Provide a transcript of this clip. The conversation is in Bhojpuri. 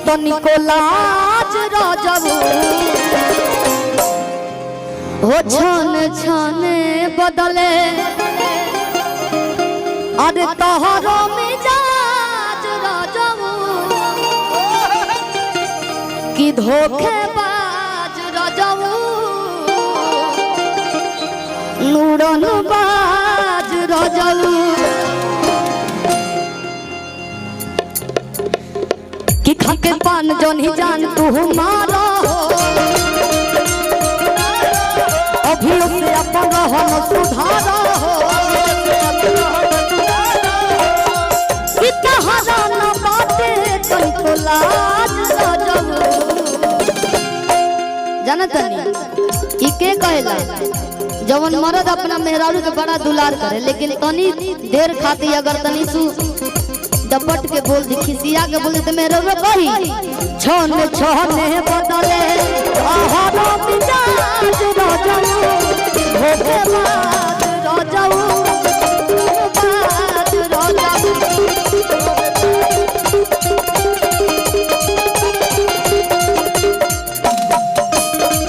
तनिको लाज राजबू हो छन छने बदले अरे तोहरो मिजाज राजबू कि धोखेबाज राजबू नूरन बाज राजबू कि खाके पान जोनी जान तू मारो अभी से अपन रहन सुधारो कि तहरा न बाटे तनिको लाज राजबू जानतनी ई के कहेला जवन मर्द अपना मेहरारू के बड़ा दुलार करे लेकिन तनी देर खाती अगर तनी सु डपट के बोल दी खिसिया के बोल दे मेहरारू कही छोने छोने बदले आहारो मिजाज राजबू धोखेबाज राजबू